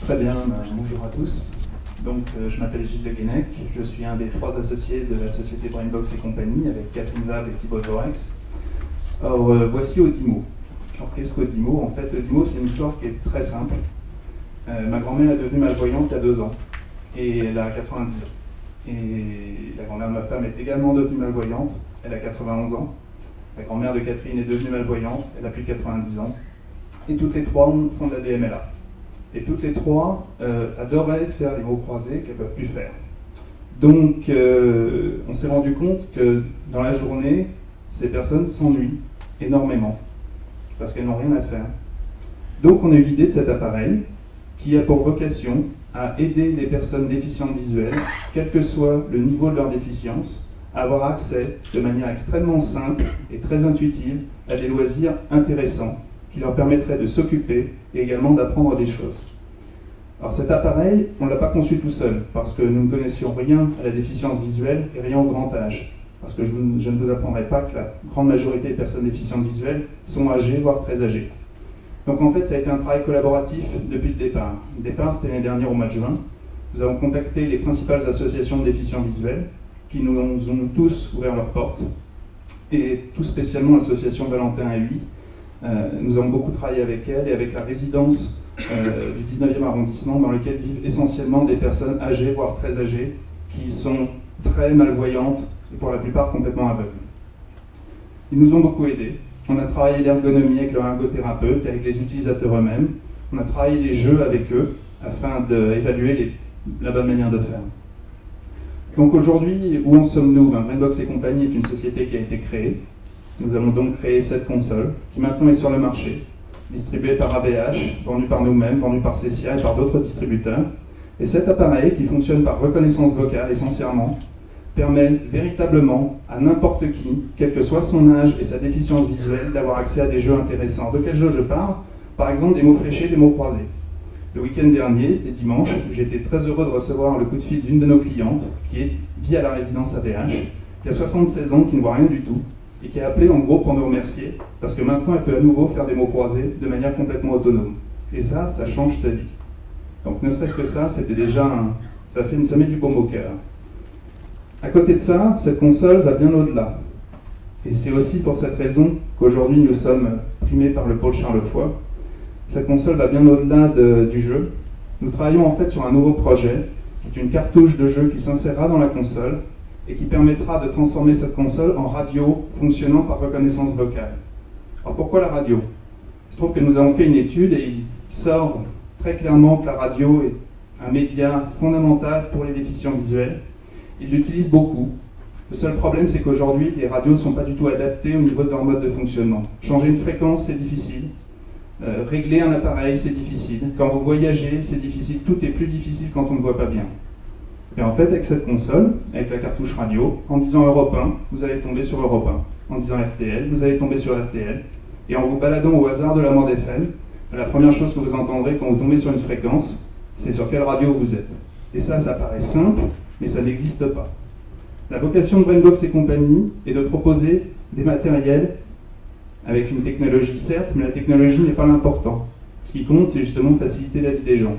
Très bien, bonjour à tous. Donc, je m'appelle Gilles Le Guenec, je suis un des 3 associés de la société Brainbox et compagnie avec Catherine Vabre et Thibaut Vorex. Alors, voici Audimo. Alors, qu'est-ce qu'Audimo? En fait, Audimo, c'est une histoire qui est très simple. Ma grand-mère est devenue malvoyante il y a 2 ans, et elle a 90 ans. Et la grand-mère de ma femme est également devenue malvoyante, elle a 91 ans. La grand-mère de Catherine est devenue malvoyante, elle a plus de 90 ans. Et toutes les 3 font de la DMLA. Et toutes les 3 adoraient faire les mots croisés qu'elles ne peuvent plus faire. Donc, on s'est rendu compte que dans la journée, ces personnes s'ennuient énormément, parce qu'elles n'ont rien à faire. Donc, on a eu l'idée de cet appareil qui a pour vocation à aider les personnes déficientes visuelles, quel que soit le niveau de leur déficience, à avoir accès de manière extrêmement simple et très intuitive à des loisirs intéressants qui leur permettraient de s'occuper et également d'apprendre des choses. Alors cet appareil, on ne l'a pas conçu tout seul, parce que nous ne connaissions rien à la déficience visuelle et rien au grand âge. Parce que je ne vous apprendrai pas que la grande majorité des personnes déficientes visuelles sont âgées, voire très âgées. Donc en fait, ça a été un travail collaboratif depuis le départ. Le départ, c'était l'année dernière au mois de juin. Nous avons contacté les principales associations de déficients visuels, qui nous ont tous ouvert leurs portes, et tout spécialement l'association Valentin et lui. Nous avons beaucoup travaillé avec elle et avec la résidence du 19e arrondissement dans lequel vivent essentiellement des personnes âgées, voire très âgées, qui sont très malvoyantes et pour la plupart complètement aveugles. Ils nous ont beaucoup aidés. On a travaillé l'ergonomie avec leur ergothérapeute et avec les utilisateurs eux-mêmes. On a travaillé les jeux avec eux afin d'évaluer la bonne manière de faire. Donc aujourd'hui, où en sommes-nous? Brainbox et compagnie est une société qui a été créée. Nous avons donc créé cette console, qui maintenant est sur le marché, distribuée par ABH, vendue par nous-mêmes, vendue par Cecia et par d'autres distributeurs. Et cet appareil, qui fonctionne par reconnaissance vocale essentiellement, permet véritablement à n'importe qui, quel que soit son âge et sa déficience visuelle, d'avoir accès à des jeux intéressants. De quels jeux je parle? Par exemple, des mots fléchés, des mots croisés. Le week-end dernier, c'était dimanche, j'ai été très heureux de recevoir le coup de fil d'une de nos clientes, qui vit à la résidence ABH, qui a 76 ans, qui ne voit rien du tout, et qui a appelé en gros pour nous remercier, parce que maintenant elle peut à nouveau faire des mots croisés de manière complètement autonome. Et ça change sa vie. Donc ne serait-ce que ça, c'était déjà ça met du baume au cœur. À côté de ça, cette console va bien au-delà. Et c'est aussi pour cette raison qu'aujourd'hui nous sommes primés par le pôle Charlefoix. Cette console va bien au-delà du jeu. Nous travaillons en fait sur un nouveau projet, qui est une cartouche de jeu qui s'insérera dans la console, et qui permettra de transformer cette console en radio fonctionnant par reconnaissance vocale. Alors pourquoi la radio? Il se trouve que nous avons fait une étude et il sort très clairement que la radio est un média fondamental pour les déficients visuels. Ils l'utilisent beaucoup. Le seul problème, c'est qu'aujourd'hui, les radios ne sont pas du tout adaptées au niveau de leur mode de fonctionnement. Changer une fréquence, c'est difficile. Régler un appareil, c'est difficile. Quand vous voyagez, c'est difficile. Tout est plus difficile quand on ne voit pas bien. Et en fait, avec cette console, avec la cartouche radio, en disant Europe 1, vous allez tomber sur Europe 1. En disant RTL, vous allez tomber sur RTL. Et en vous baladant au hasard de la bande FM, la première chose que vous entendrez quand vous tombez sur une fréquence, c'est sur quelle radio vous êtes. Et ça paraît simple, mais ça n'existe pas. La vocation de Brainbox et compagnie est de proposer des matériels avec une technologie certes, mais la technologie n'est pas l'important. Ce qui compte, c'est justement faciliter la vie des gens.